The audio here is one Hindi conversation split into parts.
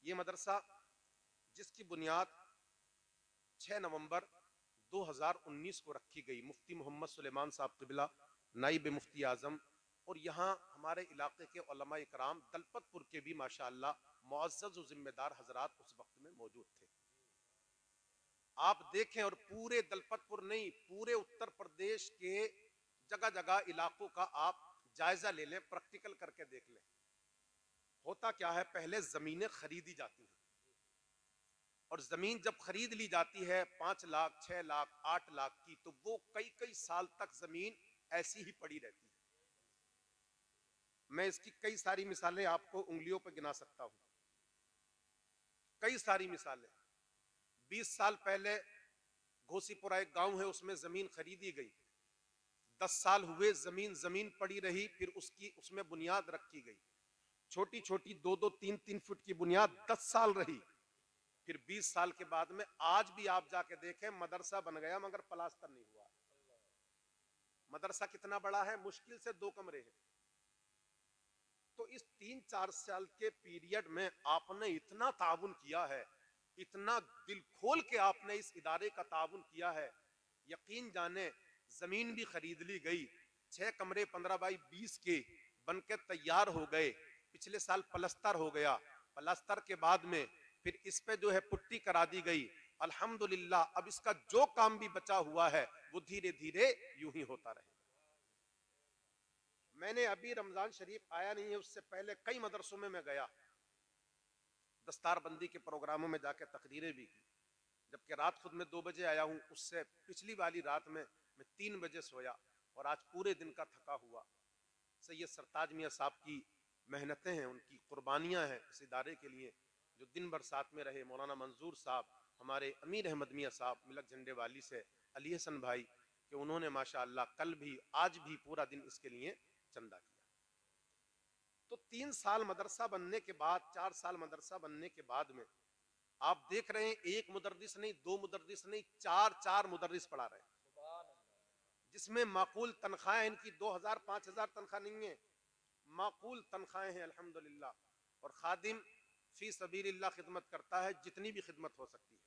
ये मदरसा जिसकी बुनियाद 6 नवंबर 2019 को रखी गई, मुफ्ती मोहम्मद सुलेमान साहब क़िबला नाइब मुफ्ती आज़म, और यहाँ हमारे इलाके के उलमा इकराम दलपतपुर के भी माशाअल्लाह मुअज़्ज़ज़ और जिम्मेदार हजरात उस वक्त में मौजूद थे। आप देखें, और पूरे दलपतपुर नहीं, पूरे उत्तर प्रदेश के जगह जगह इलाकों का आप जायजा ले लें, प्रैक्टिकल करके देख लें। होता क्या है, पहले जमीनें खरीदी जाती हैं, और जमीन जब खरीद ली जाती है 5 लाख 6 लाख 8 लाख की, तो वो कई कई साल तक जमीन ऐसी ही पड़ी रहती है। मैं इसकी कई सारी मिसालें आपको उंगलियों पर गिना सकता हूं, कई सारी मिसालें। 20 साल पहले घोसीपुरा एक गांव है, उसमें जमीन खरीदी गई, 10 साल हुए, जमीन पड़ी रही, फिर उसमें बुनियाद रखी गई, छोटी छोटी 2-2 3-3 फुट की बुनियाद 10 साल रही, फिर 20 साल के बाद में आज भी आप जाके देखें मदरसा बन गया, मगर प्लास्टर नहीं हुआ। मदरसा कितना बड़ा है, मुश्किल से 2 कमरे हैं। तो इस 3-4 साल के पीरियड में आपने इतना ताउन किया है, इतना दिल खोल के आपने इस इदारे का ताउन किया है, यकीन जाने जमीन भी खरीद ली गई, 6 कमरे 15 बाई 20 के बनके तैयार हो गए, पिछले साल प्लास्टर हो गया, प्लास्टर के बाद में फिर इस पे जो है पुट्टी करा दी गई, अल्हम्दुलिल्लाह। अब इसका जो काम भी बचा हुआ है वो धीरे धीरे यूं ही होता रहेगा। मैंने अभी रमजान शरीफ आया नहीं है, उससे पहले कई मदरसों में मैं गया, दस्तारबंदी के प्रोग्रामों में जाके तकरीरें भी की, जबकि रात खुद में 2 बजे आया हूँ, उससे पिछली वाली रात में मैं 3 बजे सोया, और आज पूरे दिन का थका हुआ। सैयद सरताज मियाँ साहब की मेहनतें हैं, उनकी कुर्बानियाँ हैं इस इदारे के लिए, जो दिन भर साथ में रहे। मौलाना मंजूर साहब, हमारे अमीर अहमद मियाँ साहब मिलक झंडे वाली से, अली हसन भाई, कि उन्होंने माशाअल्लाह कल भी आज भी पूरा दिन इसके लिए चंदा किया। तो 3 साल मदरसा बनने के बाद, 4 साल मदरसा बनने के बाद में आप देख रहे हैं, एक मुदर्रिस नहीं, 2 मुदर्रिस नहीं, 4 मुदर्रिस पढ़ा रहे हैं, जिसमें माकूल तनख्वाहें इनकी 2000-5000 तनख्वाह नहीं है, माकूल तनख्वाहें हैं अल्हम्दुलिल्लाह। और खादिम फी सबीलिल्लाह खिदमत करता है जितनी भी खिदमत हो सकती है,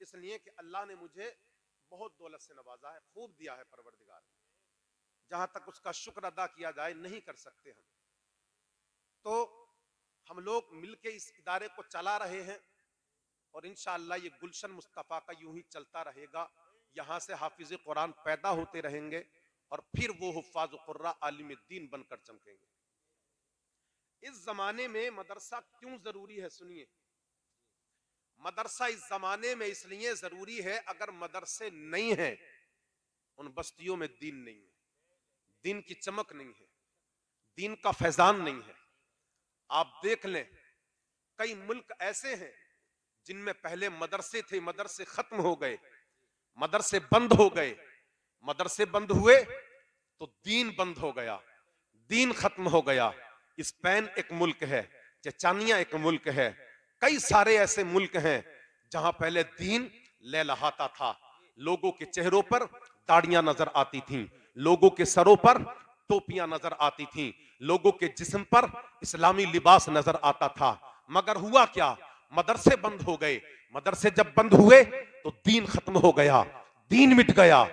इसलिए कि अल्लाह ने मुझे बहुत दौलत से नवाजा है, खूब दिया है परवरदिगार, जहां तक उसका शुक्र अदा किया जाए नहीं कर सकते हम। तो हम लोग मिलके इस इदारे को चला रहे हैं, और इंशाअल्लाह ये गुलशन मुस्तफ़ा का यूं ही चलता रहेगा। यहाँ से हाफिज कुरान पैदा होते रहेंगे, और फिर वो हुफ्फाज कुर्रा आलिम दीन बनकर चमकेंगे। इस जमाने में मदरसा क्यों जरूरी है, सुनिए। मदरसा इस जमाने में इसलिए जरूरी है, अगर मदरसे नहीं है, उन बस्तियों में दीन नहीं है, दीन की चमक नहीं है, दीन का फैजान नहीं है। आप देख लें, कई मुल्क ऐसे हैं जिनमें पहले मदरसे थे, मदरसे खत्म हो गए, मदरसे बंद हो गए, मदरसे बंद हुए तो दीन बंद हो गया, दीन खत्म हो गया। स्पेन एक मुल्क है, चेचानिया एक मुल्क है, कई सारे ऐसे मुल्क हैं जहां पहले दीन लहलहाता था, लोगों के चेहरों पर दाढ़ियां नजर आती थीं, लोगों के सरों पर टोपियां नजर आती थीं, लोगों के जिस्म पर इस्लामी लिबास नजर आता था। मगर हुआ क्या, मदरसे बंद हो गए, मदरसे जब बंद हुए तो दीन खत्म हो गया, दीन मिट गया,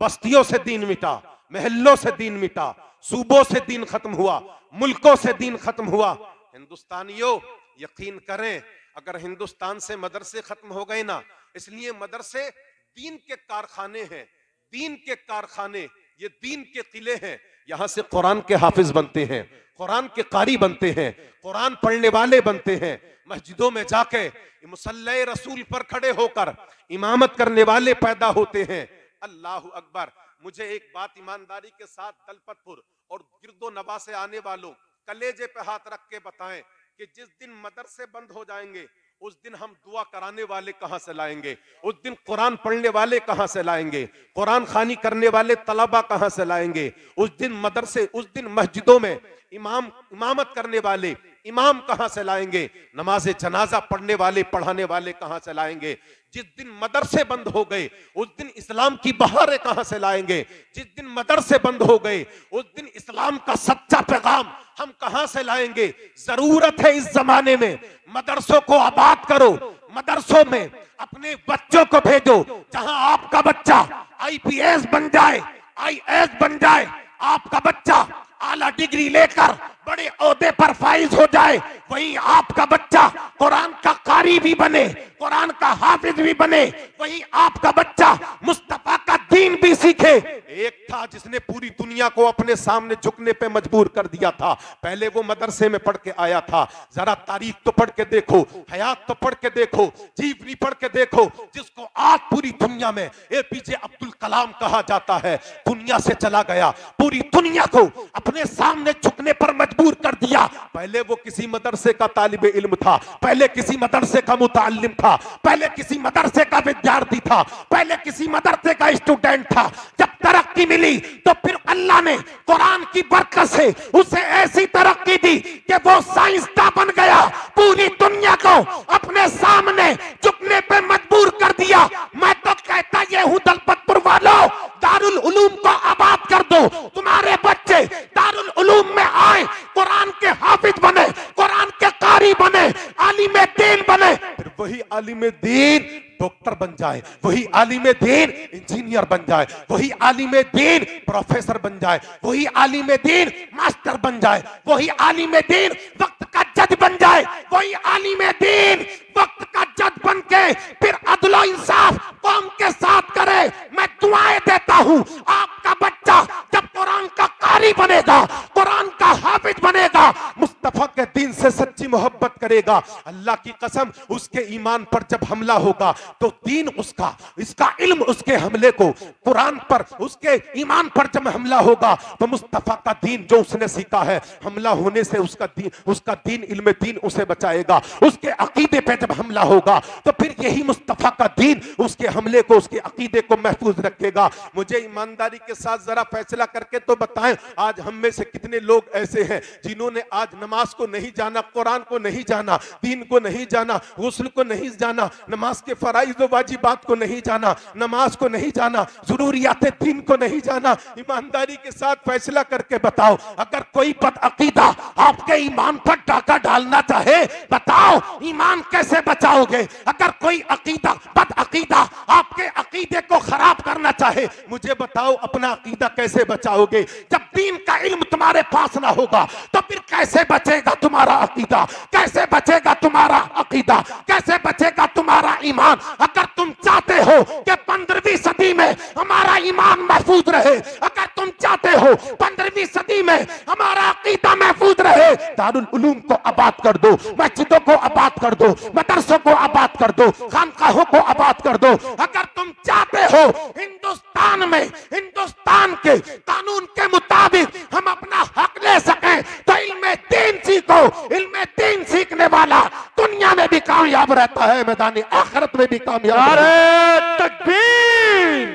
बस्तियों से दीन मिटा, महल्लों से दीन मिटा, सूबों से दीन खत्म हुआ, मुल्कों से दीन खत्म हुआ। हिंदुस्तानियों यकीन करें, अगर हिंदुस्तान से मदरसे खत्म हो गए ना, इसलिए मदरसे दीन के कारखाने हैं, दीन के कारखाने, ये दीन के किले हैं, यहां से कुरान के हाफिज बनते हैं, कुरान के कारी बनते हैं, कुरान पढ़ने वाले बनते हैं, मस्जिदों में जाके मुसल्ले रसूल पर खड़े होकर इमामत करने वाले पैदा होते हैं। अल्लाहु अकबर। मुझे एक बात ईमानदारी के साथ दलपतपुर और गिरदो नवा से आने वालों कलेजे पे हाथ रख के बताएं कि जिस दिन मदरसे बंद हो जाएंगे, उस दिन हम दुआ कराने वाले कहां से लाएंगे, उस दिन कुरान पढ़ने वाले कहां से लाएंगे, कुरान खानी करने वाले तलबा कहां से लाएंगे, उस दिन मदरसे, उस दिन मस्जिदों में इमामत करने वाले इमाम कहां से लाएंगे? नमाज जनाजा पढ़ने वाले पढ़ाने वाले कहां से लाएंगे? जिस दिन मदरसे बंद हो गए उस दिन इस्लाम की बहारें कहां से लाएंगे? जिस दिन मदरसे बंद हो गए उस दिन इस्लाम का सच्चा पैगाम हम कहां से लाएंगे? जरूरत है इस जमाने में मदरसों को आबाद करो, मदरसों में अपने बच्चों को भेजो, जहां आपका बच्चा आईपीएस बन जाए, आईएएस बन जाए, आपका बच्चा आला डिग्री लेकर बड़े ओहदे पर फाइज हो जाए, वहीं आपका बच्चा कुरान का कारी भी बने, कुरान का हाफिज भी बने, वहीं आपका बच्चा मुस्तफा का दीन भी सीखे। एक था जिसने पूरी दुनिया को अपने सामने झुकने पे मजबूर कर दिया था, पहले वो मदरसे में पढ़ के आया था। जरा तारीख तो पढ़ के देखो, हयात तो पढ़ के देखो, जीवनी पढ़ के देखो, जिसको आज पूरी दुनिया में एपीजे अब्दुल कलाम कहा जाता है, दुनिया से चला गया, पूरी दुनिया को अपने सामने झुकने पर मजबूर कर दिया। पहले वो किसी मदरसे का तालिबे इल्म था, पहले किसी मदरसे का मुताल्लिम था, पहले किसी मदरसे का विद्यार्थी था, पहले किसी मदरसे का स्टूडेंट था। जब तरक्की मिली तो फिर अल्लाह ने कुरान की बरकत से उसे ऐसी तरक्की दी कि वो साइंसदान बन गया, पूरी दुनिया को अपने सामने झुकने पे मजबूर कर दिया। मैं तो कहता ये हूं दलपतपुर वालों, दारुल उलूम को आबाद कर दो, तुम्हारे बच्चे दारुल उलूम में आए, कुरान के हाफिज बने, कुरान के कारी बने, आलिमे दीन बने, फिर वही आलिमे दीन डॉक्टर बन जाए, वही आलिमे दीन इंजीनियर बन जाए, वही आलिमे दीन प्रोफेसर बन जाए, वही आलिमे दीन मास्टर बन जाए, वही आलिमे दीन वक्त का जज बन जाए, वही आलिमे दीन वक्त का जज बन के फिर अदल और इंसाफ कौम के साथ करे। मैं दुआएं देता हूं, आपका बच्चा जब कुरान का कारी बनेगा, कुरान का हाफिज बनेगा, मुस्तफा के दीन से सच्ची मोहब्बत करेगा, अल्लाह की कसम उसके ईमान पर जब हमला होगा तो दीन उसका, इसका इल्म उसके हमले को, कुरान पर उसके ईमान पर जब हमला होगा तो मुस्तफा का दीन जो उसने सीखा है, हमला होने से उसका दीन इल्म दीन उसे बचाएगा। उसके अकीदे पे जब हमला होगा तो फिर यही मुस्तफा का दीन उसके हमले को, उसके अकीदे को महफूज रखेगा। मुझे ईमानदारी के साथ जरा फैसला करके तो बताएं, आज हम में से कितने लोग ऐसे हैं जिन्होंने आज नमाज को नहीं जाना, कुरान को नहीं जाना, दीन को नहीं जाना, गुस्ल को नहीं जाना, नमाज के फराइज व वाजिबात को नहीं जाना, नमाज को नहीं जाना, जरूरियात दीन को नहीं जाना। ईमानदारी के साथ फैसला करके बताओ, अगर कोई बदअकीदा आपके ईमान पर डाका डालना चाहे, बताओ ईमान कैसे बचाओगे? अगर कोई अकीदा बदअकीदा आपके अकीदे को खराब करना चाहे, मुझे बताओ अपना अकीदा कैसे बचाओगे? जब दीन का इल्म तुम्हारे पास ना होगा तो फिर कैसे बचेगा तुम्हारा अकीदा? कैसे बचेगा तुम्हारा अकीदा? कैसे बचेगा तुम्हारा ईमान? अगर तुम चाहते हो कि 15वीं सदी में हमारा ईमान महफूज रहे, अगर तुम चाहते हो 15वीं सदी में हमारा अकीदा महफूज रहे, दारुल उलूम को आबाद कर दो, मस्जिदों को आबाद कर दो, मदरसों को आबाद कर दो, खानकाहों को आबाद कर दो। अगर तुम चाहते हो हिंदुस्तान में हिंदुस्तान के कानून के मुताबिक हम अपना हक ले सकें, तो इल्म दीन सीखो। इल्म दीन सीखने वाला दुनिया में भी कामयाब रहता है, मैदानी आखिरत में भी कामयाब। नारे तकबीर,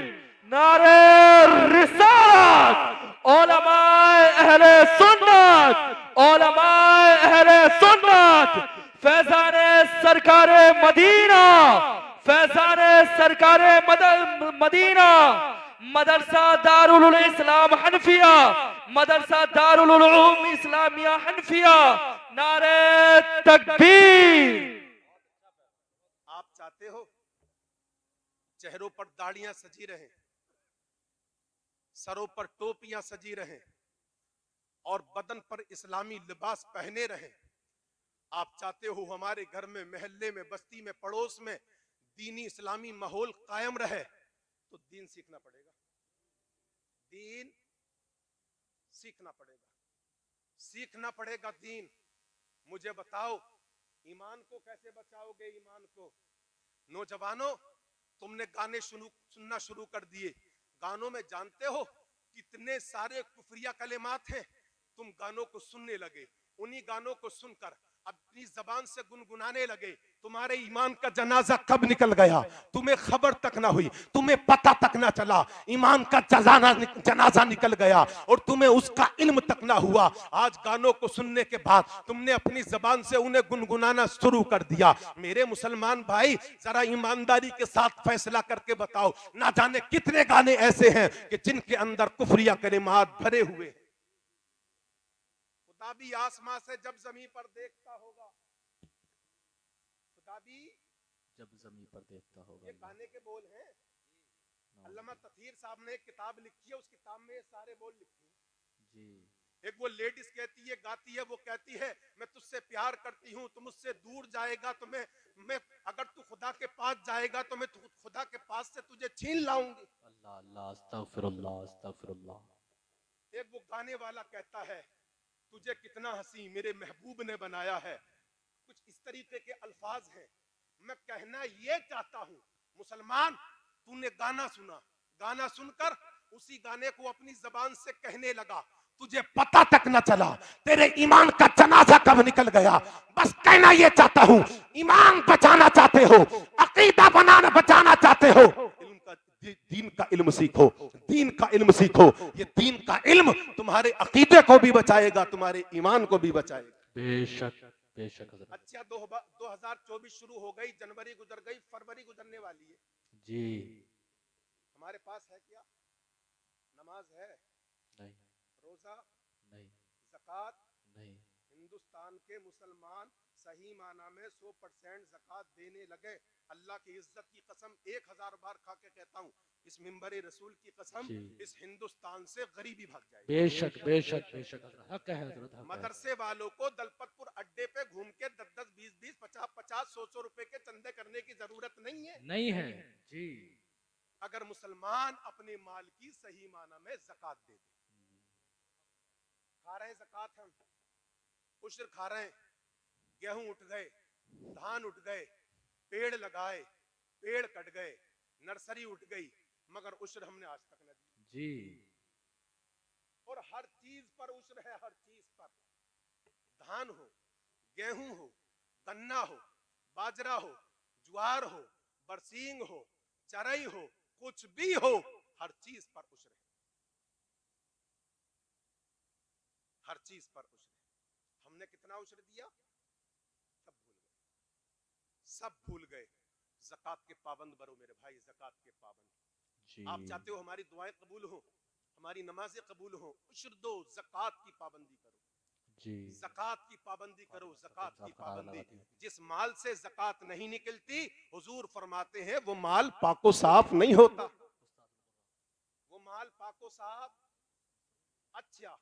नारे रिसालत, उलमाए अहले सुन्नत, उलमाए अहले सुन्नत, फैजाने सरकारे मदीना, फैजाने सरकारे मदीना, मदरसा दारुल इस्लाम हनफिया, मदरसा दारुल उलूम इस्लामिया हनफिया, नारे तकबीर। आप चाहते हो चेहरों पर दाढ़ियां सजी रहे, सरों पर टोपियां सजी रहे और बदन पर इस्लामी लिबास पहने रहे। आप चाहते हो हमारे घर में, महल्ले में, बस्ती में, पड़ोस में दीनी इस्लामी माहौल कायम रहे, तो दीन सीखना पड़ेगा, दीन सीखना पड़ेगा, सीखना पड़ेगा दीन। मुझे बताओ ईमान को कैसे बचाओगे? ईमान को नौजवानों, तुमने गाने सुनना शुरू कर दिए, गानों में जानते हो कितने सारे कुफरिया कलेमात हैं, तुम गानों को सुनने लगे, उन्हीं गानों को सुनकर अपनी जबान से गुनगुनाने लगे। तुम्हारे ईमान का जनाजा कब निकल गया तुम्हें खबर तक ना हुई, तुम्हें पता तक ना चला। ईमान का जनाजा निकल गया और तुम्हें उसका इल्म तक ना हुआ। आज गानों को सुनने के बाद तुमने अपनी जबान से उन्हें गुनगुनाना शुरू कर दिया। मेरे मुसलमान भाई, जरा ईमानदारी के साथ फैसला करके बताओ, ना जाने कितने गाने ऐसे हैं कि जिनके अंदर कुफरिया कलिमात भरे हुए हैं। खुदा भी आसमां से जब जमीन पर देखता होगा, खुदा भी जब जमीन पर देखता होगा। ये गाने के बोल हैं। अल्लामा तथीर साहब ने एक किताब लिखी है, उस किताब में ये सारे बोल लिखे हैं जी। एक वो लेडीज कहती है, गाती है, वो कहती है मैं तुझसे प्यार करती हूँ, तुम मुझसे दूर जाएगा तो मैं अगर तू खुदा के पास जाएगा तो मैं खुदा के पास से तुझे छीन लाऊंगी। अल्लाह अल्लाह अस्तगफिरुल्लाह अस्तगफिरुल्लाह। एक वो गाने वाला कहता है तुझे कितना हंसी मेरे महबूब ने बनाया है। कुछ इस तरीके के अल्फाज हैं। मैं कहना ये चाहता हूँ मुसलमान, तूने गाना सुना, गाना सुनकर उसी गाने को अपनी जबान से कहने लगा, तुझे पता तक न चला तेरे ईमान का जनाजा कब निकल गया। बस कहना ये चाहता हूँ, ईमान बचाना चाहते हो, अकीदा बचाना चाहते हो, दीन का इल्म सीखो, दीन का इल्म सीखो। ये दीन का इल्म तुम्हारे अकीदे को भी बचाएगा, तुम्हारे ईमान को भी बचाएगा। बेशक बेशक। अच्छा 2024 शुरू हो गई, जनवरी गुजर गई, फरवरी गुजरने वाली है जी। हमारे पास है क्या? नमाज है नहीं, रोजा नहीं, ज़कात नहीं। हिंदुस्तान के मुसलमान सही माना में 100% ज़कात देने लगे। अल्लाह की इज्जत की कसम 1000 बार खा के कहता हूँ, इस मिंबर रसूल की कसम, इस हिंदुस्तान से गरीबी भाग जाएगी। बेशक बेशक बेशक, हक है हजरत, हक है। मदरसे वालों को दलपतपुर अड्डे पे घूम के 10-10, 20-20, 50-50, 100-100 रुपए के चंदे करने की जरूरत नहीं है। नहीं है जी। अगर मुसलमान अपने माल की सही माना में ज़कात दे दे। खा रहे हैं ज़कात, हम उश्र खा रहे हैं, गेहूं उठ गए, धान उठ गए, पेड़ लगाए, पेड़ कट गए, नर्सरी उठ गई, मगर उश्र हमने आज तक न दी जी। और हर चीज पर उश्र है, हर चीज पर। धान हो, गेहूं हो, गन्ना हो, बाजरा हो, ज्वार हो, बरसींग हो, चरई हो, कुछ भी हो, हर चीज पर उश्र है, हर चीज पर उश्र है। हमने कितना उश्र दिया? सब भूल गए। ज़कात के पाबंद बनो मेरे भाई, ज़कात के पाबंद। आप चाहते हो हमारी दुआएं कबूल हो, हमारी नमाजें कबूल हो, उश्र दो, ज़कात की पाबंदी करो जी। ज़कात की पाबंदी करो, ज़कात की पाबंदी। जिस माल से ज़कात नहीं निकलती, हुजूर फरमाते हैं वो माल पाको साफ नहीं होता, वो माल पाको साफ। अच्छा,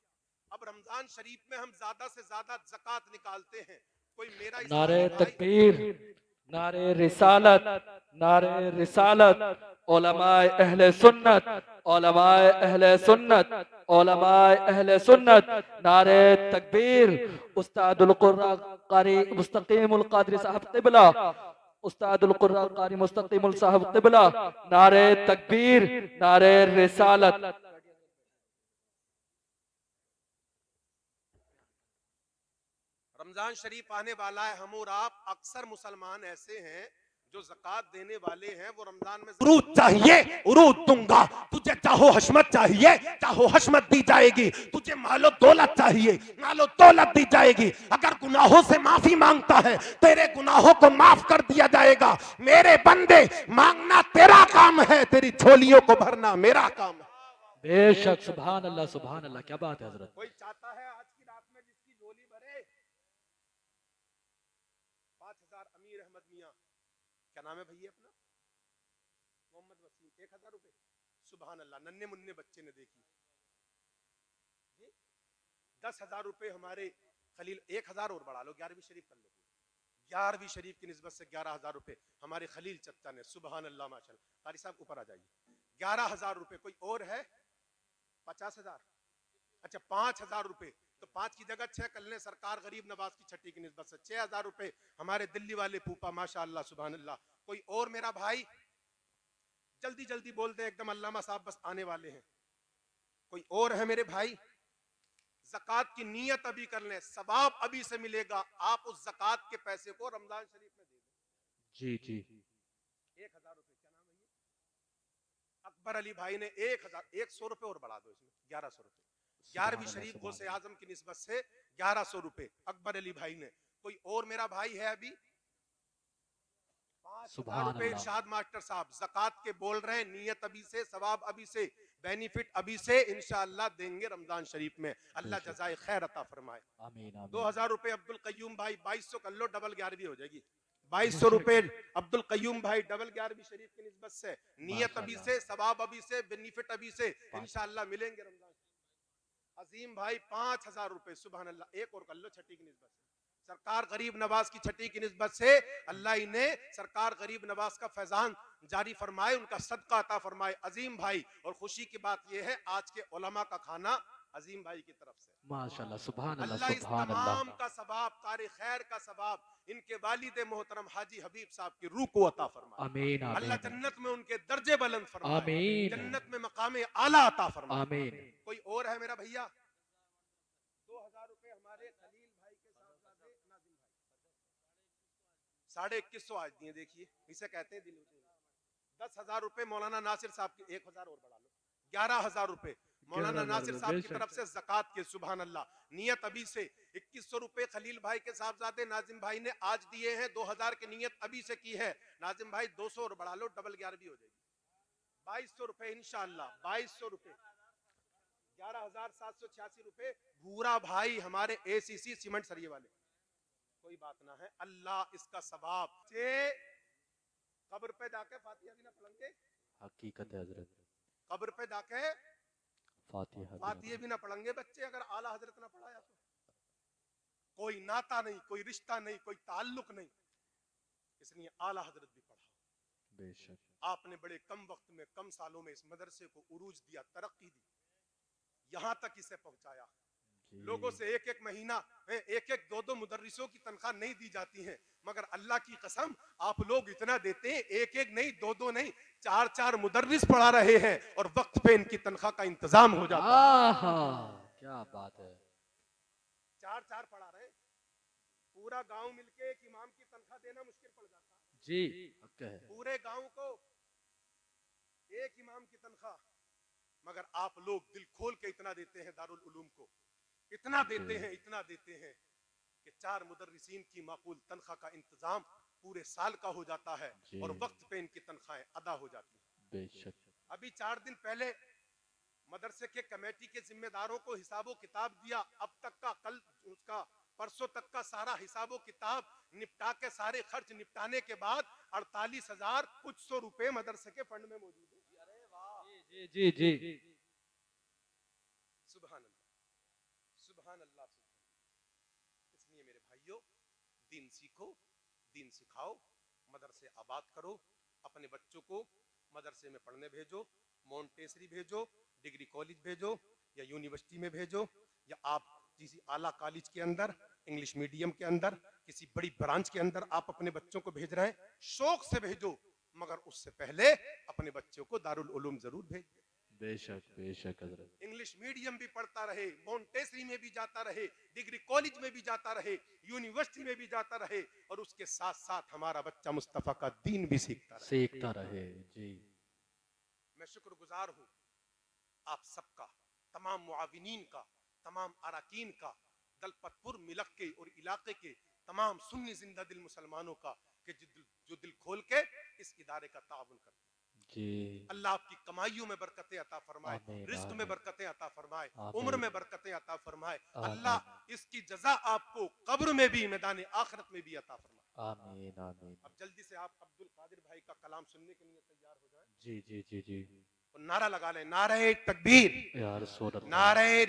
अब रमजान शरीफ में हम ज्यादा से ज्यादा ज़कात निकालते हैं। कोई मेरा नारे तकबीर, नारे रिसालत, नारे रिसालत, उलमाए अहले सुन्नत, उलमाए अहले सुन्नत, उलमाए अहले सुन्नत, नारे तकबीर। उस्तादुल कुर्रा कारी मुस्तकीमुल कादरी साहब क़िबला, उस्तादुल कुर्रा कारी मुस्तकीमुल साहब क़िबला, नारे तकबीर, नारे रिसालत। रमजान शरीफ आने वाला है, हम और आप अक्सर मुसलमान ऐसे हैं जो ज़कात देने वाले हैं, वो रमजान में उरूद चाहिए, उरूद दूंगा तुझे, चाहो हशमत चाहिए, चाहो हशमत दी जाएगी, तुझे मालो दौलत चाहिए, मालो दौलत दी जाएगी। अगर गुनाहों से माफी मांगता है, तेरे गुनाहों को माफ कर दिया जाएगा। मेरे बंदे, मांगना तेरा काम है, तेरी झोलियों को भरना मेरा काम है। बेशक, सुभान अल्लाह, सुभान अल्लाह, क्या बात है हजरत। कोई चाहता है आज की रात में जिसकी झोली भरे? 5000 अमीर अहमद मियां, क्या नाम है भैया अपना? मोहम्मद वसीम, 1000 रुपए। सुभान अल्लाह, नन्हे मुन्ने बच्चे ने देखी। 10,000 रुपए हमारे खलील, 1000 और बढ़ा लो, 11वीं शरीफ कर लो। 11वीं शरीफ की निस्बत से 11,000 रुपए हमारे खलील चच्चा ने। सुभान अल्लाह, माशाल्लाह। कारी साहब ऊपर आ जाइए। 11,000 रुपए। कोई और है? 50,000। अच्छा, 5,000 रुपए। तो 5 की जगह 6 कर लें, सरकार गरीब नवाज की छठी की निस्बत से 6,000 रुपए हमारे दिल्ली वाले फूफा, माशाअल्लाह, सुभान अल्लाह। कोई और मेरा भाई? जल्दी जल्दी बोल दे एकदम, अल्लामा साहब बस आने वाले हैं। कोई और है मेरे भाई? ज़कात की नीयत अभी कर लें, सवाब अभी से मिलेगा। आप उस ज़कात के पैसे को रमजान शरीफ में दे दें। जी जी 1,000 रुपए, क्या नाम है ये, अकबर अली भाई ने 1,100 रुपए और बढ़ा दो इसमें, 1,100 रुपए। 11वीं सुभान अल्लाह शरीफ सुभान गौसे अल्लाह आजम की निस्बत से 1,100 रुपए अकबर अली भाई ने। कोई और मेरा भाई है अभी 5,000 सुभान रुपए अल्लाह इरशाद मास्टर साहब जक़ात के बोल रहे हैं, नियत अभी से, सवाब अभी से, बेनिफिट अभी से इंशाअल्लाह देंगे रमजान शरीफ में। अल्लाह बेशक जज़ाए खैर अता फरमाए। आमीन आमीन 2,000 रुपए अब्दुल कयूम भाई, 2,200 कर लो, डबल 11वीं हो जाएगी। 2,200 रुपए अब्दुल कयूम भाई, डबल 11वीं शरीफ की निस्बत से, नियत अभी माशाल्लाह से, सवाब अभी से, बेनिफिट अभी से पाँच- इंशाअल्लाह मिलेंगे रमजान। अजीम भाई 5,000 रुपए, सुभान अल्लाह। एक और कर लो छठी की निस्बत से, सरकार गरीब नवाज की छठी की निस्बत से अल्लाह इन्हें सरकार गरीब नवाज का फैजान जारी फरमाए, उनका सदका अता फरमाए। अजीम भाई, और खुशी की बात यह है आज के उलमा का खाना अजीम भाई की तरफ से। माशाल्लाह सुभान अल्लाह अल्लाह इस सुभान अल्लाह तमाम का सवाब, कार खैर का सवाब इनके वालिद मोहतरम हाजी हबीब साहब की रूह को अता फरमाए। आमीन अल्लाह आमीन जन्नत में उनके दर्जे बुलंद फरमाए, आमीन जन्नत में मकाम आला अता फरमाए। आमीन। कोई और है मेरा भैया? 2,000 रुपए हमारे खलील भाई के साहबजादे नाजिम भाई, 2150 आज दिए, देखिए इसे कहते हैं दिल। 10,000 रुपए मौलाना नासिर साहब की, 1,000 और बढ़ा लो, 11,000 रुपए मौलाना 11,000 नासिर साहब की बेशक। तरफ से ज़कात के, सुभान अल्लाह। नियत अभी से 2,100 रुपए खलील भाई के साहबजादे नाजिम भाई ने आज दिए हैं, 2,000 की नियत अभी से की है। नाजिम भाई 200 और बढ़ा लो, डबल 11वीं हो जाएगी, 2,200 रुपए इंशाअल्लाह, 2,200 रुपए, 11,786 रुपए। भूरा भाई हमारे ACC सीमेंट सरिये वाले, कोई बात ना है, अल्लाह इसका सवाब से कब्र पे जाके फातिहा भी ना पढ़ेंगे, हकीकत है हजरत कब्र पे जाके फातिहा फातिहे भी ना पढ़ेंगे बच्चे, अगर आला हजरत ना पढ़ाया तो। कोई नाता नहीं, कोई रिश्ता नहीं, कोई ताल्लुक नहीं, इसलिए आला हजरत भी पढ़ा। बेशक आपने बड़े कम वक्त में, कम सालों में इस मदरसे को उरूज दिया, तरक्की दी, यहां तक इसे पहुंचाया। जी। लोगों से एक एक महीना, एक एक दो दो मुदर्रिसों की तनख्वाह नहीं दी जाती है, मगर अल्लाह की कसम आप लोग इतना देते हैं, एक एक नहीं, दो दो नहीं, 4-4 मुदर्रिस पढ़ा रहे हैं और वक्त पे इनकी तनख्वाह का इंतजाम हो जाता है। आहा क्या बात है। 4-4 पढ़ा रहे, पूरा गांव मिलके एक इमाम की तनख्वाह देना मुश्किल पड़ जाता है। जी हक है। पूरे गांव को एक इमाम की तनख्वाह, मगर आप लोग दिल खोल के इतना देते हैं दारुल उलूम को, इतना देते हैं, इतना देते हैं कि 4 मुदर्रिसीन की माकूल तनख्वाह का इंतजाम पूरे साल का हो जाता है और वक्त पे इनकी तनख्वाहें अदा हो जाती हैं। बेशक अभी 4 दिन पहले मदरसे के कमेटी के जिम्मेदारों को हिसाबो किताब दिया, अब तक का, कल उसका, परसों तक का सारा हिसाबो किताब निपटा के, सारे खर्च निपटाने के बाद 48,000 कुछ सौ रुपए मदरसे के फंड में मौजूद है। जी जी जी जी सुभान अल्लाह, सुभान अल्लाह, सुभान अल्लाह। इसलिए मेरे भाइयों, दीन सीखो, दीन सिखाओ, मदरसे आबाद करो, अपने बच्चों को मदरसे में पढ़ने भेजो, मोंटेसरी भेजो, डिग्री कॉलेज भेजो या यूनिवर्सिटी में भेजो, या आप किसी आला कॉलेज के अंदर, इंग्लिश मीडियम के अंदर, किसी बड़ी ब्रांच के अंदर आप अपने बच्चों को भेज रहे हैं, शौक से भेजो, मगर उससे पहले अपने बच्चों को दारुल उलूम जरूर भेजिए। बेशक बेशक हजरत। इंग्लिश मीडियम भी पढ़ता रहे, मोंटेसरी में भी जाता रहे, डिग्री कॉलेज में भी जाता रहे, यूनिवर्सिटी में भी जाता रहे, और उसके साथ साथ हमारा बच्चा मुस्तफा का दीन भी सीखता रहे। जी मैं शुक्रगुजार हूँ आप सबका, तमाम मुआविनीन का, तमाम अराकीन का, दलपतपुर मिलक के और इलाके के तमाम सुन्नी जिंदा दिल मुसलमानों का, कि जो दिल खोल के इस इदारे का ताउन करते हैं। जी अल्लाह आपकी कमाइयों में बरकतें अता फरमाए, आमीन, रिज्क में बरकतें अता फरमाए, आमीन, उम्र में बरकतें अता फरमाए। आमीन, अल्लाह इसकी जजा आपको कब्र में भी, मैदान आखिरत में भी अता फरमाए। आमीन आमीन। अब जल्दी से आप अब्दुल कादिर भाई का कलाम सुनने के लिए तैयार हो जाएं जी जी जी जी और नारा लगा लें, नारे तकबीर, या रसूल अल्लाह। नारे